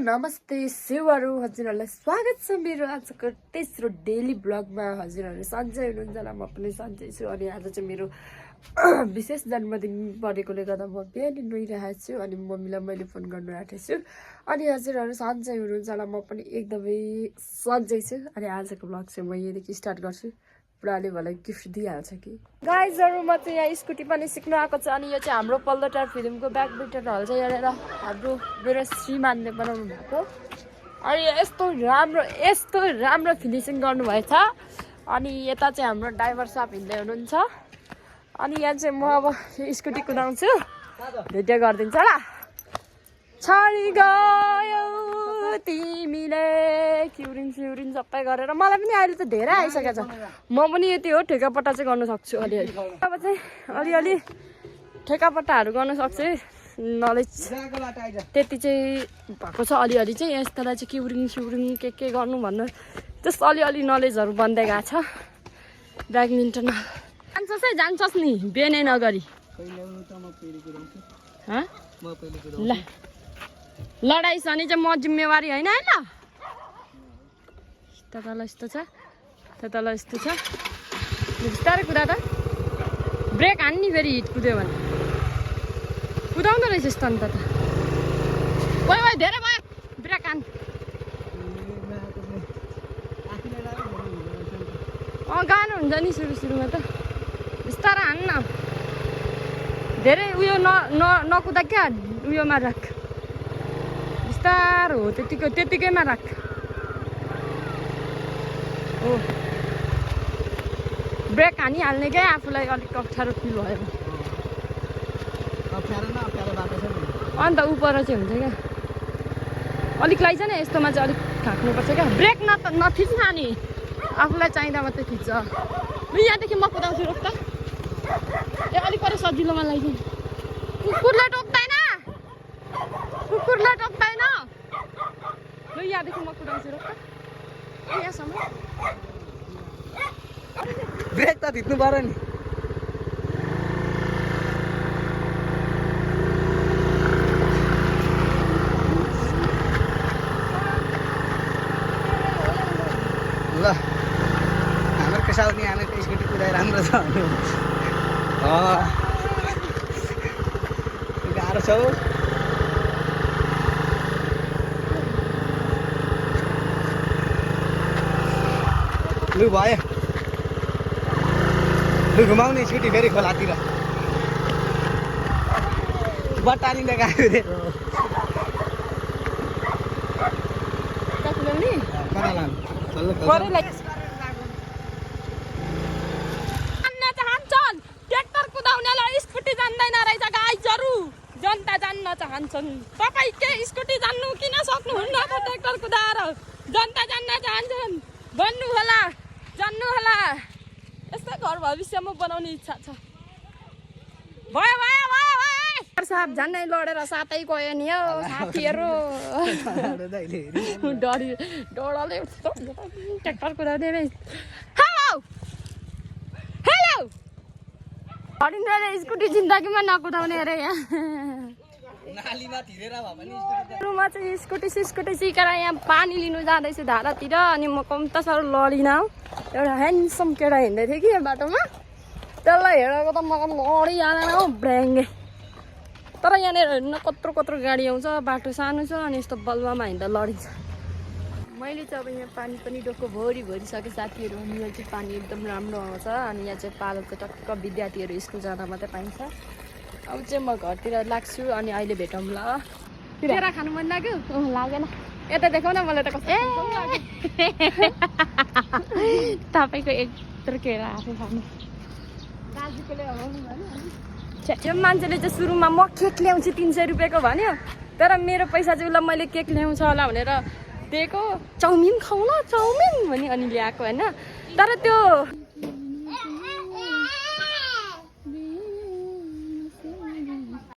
नमस्ते सेवाहरू हजुरहरूलाई स्वागत छ मेरो आजको तेस्रो डेली ब्लगमा। हजुरहरू सन्चै हुनुहुन्छ होला, म पनि सन्चै छु। अनि आज चाहिँ मेरो विशेष जन्मदिन परेकोले गर्दा म बिहानै नुहाइरहेको छु अनि मम्मीलाई मैले फोन गर्नु आँटेको छु। अनि हजुरहरू सन्चै हुनुहुन्छ होला, म पनि एकदमै सन्चै छु। अनि आजको ब्लग चाहिँ म यहीँदेखि स्टार्ट गर्छु। बुढाले मलाई गिफ्ट दिइहाल्छ कि गाइजहरू। म चाहिँ यहाँ स्कुटी पनि सिक्नु आएको छु। अनि यो चाहिँ हाम्रो पल्लोटार फिल्मको ब्याक बिटर हल चाहिँ यहाँनिर हाम्रो मेरो श्रीमानले बनाउनु भएको। अनि यस्तो राम्रो फिनिसिङ गर्नुभएछ। अनि यता चाहिँ हाम्रो ड्राइभर साहब हिँड्दै हुनुहुन्छ। अनि यहाँ चाहिँ म अब स्कुटी कुदाउँछु, भिडियो गरिदिन्छ ल। छाडी गयो तिमीले क्युरिङ स्युरिङ सबै गरेर मलाई पनि अहिले त धेरै आइसकेको छ। म पनि यति हो ठेकापट्टा चाहिँ गर्नु सक्छु अलिअलि। अब चाहिँ अलिअलि ठेकापट्टाहरू गर्नु सक्छु, नलेज त्यति चाहिँ भएको छ। अलिअलि चाहिँ यस्तोलाई चाहिँ क्युरिङ स्युरिङ के गर्नु भन्नु जस्तो अलिअलि नलेजहरू बन्दै गएको छ। ब्याडमिन्टन जान्छस् है, जान्छस् नि बिहानै नगरी। ल लडाइँ सनी चाहिँ म जिम्मेवारी होइन है ल। तल यस्तो छ, तल यस्तो छ, बिस्तारै कुदा त। ब्रेक हान्ने फेरि हिट कुद्यो भने कुदाउँदो रहेछ यस्तो अन्त त। ओइ धेरै भयो, ब्रेक हान। गानु हुन्छ नि सुरुमा त, बिस्तारै हान्न। धेरै उयो नकुदा क्या, उयोमा राख, बिस्तारो हो त्यतिकैमा राख। हो ब्रेक हानिहाल्ने क्या, आफूलाई अलिक अप्ठ्यारो फिल भयो अन्त उपर चाहिँ हुन्छ क्या। अलिक लैजा नि यस्तोमा चाहिँ अलिक थाक्नुपर्छ क्या। ब्रेक नथिच्न नि, आफूलाई चाहिँदा मात्रै थिच्छ। ल यहाँदेखि म कुदाउँछु, रोक त। ए अलिक पर सजिलोमा लैजाउँ। कुकुरलाई टोक्दैन, कुकुरलाई टोक्दैन। ल यहाँदेखि म कुदाउँछु, रोक त। यहाँसम्म ब्रेक त थिच्नु पर्यो नि। ल हाम्रो केसाउने आमेको स्कुटी कुदाइ राम्रो छ। गाह्रो छ हौ। लु भयो, लु घुमाउने स्कुटी फेरि खोलातिर। बट्टानीले गएको रे ट्र्याक्टर कुदाउनेलाई स्कुटी जान्दैन रहेछ गाइजहरू। जनता जान्न चाहन्छन्, तपाईँ के स्कुटी जान्नु किन सक्नुहुन्न त? ट्र्याक्टर कुदाएर जनता जान्न चाहन्छन्, भन्नु होला, जान्नु होला। यस्तै घर भविष्यमा बनाउने इच्छा छ। भयो साहब झन्डै लडेर साथै गयो नि हौ साथीहरू। डरले ट्र्याक्टर कुदाउँदै। हेलो हरिन्द्रले स्कुटी जिन्दगीमा नकुदाउने अरे। यहाँ सुरुमा चाहिँ स्कुटी सिकेर यहाँ पानी लिनु जाँदैछु धारातिर। अनि म कम्ता साह्रो लडिनँ हौ। एउटा ह्यान्डसम केटा हिँड्दै थियो कि यो बाटोमा, त्यसलाई हेरेको त मलाई लडिहालेन हौ ब्रेङ्गे। तर यहाँनिर हेर्नु कत्रो गाडी आउँछ, बाटो सानो छ अनि यस्तो बलुवामा हिँड्दा लडिन्छ। मैले चाहिँ अब यहाँ पानी पनि डोको भरिसकेँ साथीहरू। अनि यहाँ चाहिँ पानी एकदम राम्रो आउँछ। अनि यहाँ चाहिँ पालोको टक्क विद्यार्थीहरू स्कुल जाँदा मात्रै पाइन्छ। अब चाहिँ म घरतिर लाग्छु अनि अहिले भेटौँ ल। केरा खानु मन लाग्यो? लागेन, यता देखाउ न मलाई त कस्तो तपाईँको यत्रो केरा आफू खानु। दाजुकोले त्यो मान्छेले चाहिँ सुरुमा म केक ल्याउँछु 300 रुपियाँको भन्यो, तर मेरो पैसा चाहिँ उसलाई मैले केक ल्याउँछ होला भनेर दिएको। चाउमिन खाउँ न चाउमिन भनी अनि ल्याएको होइन। तर त्यो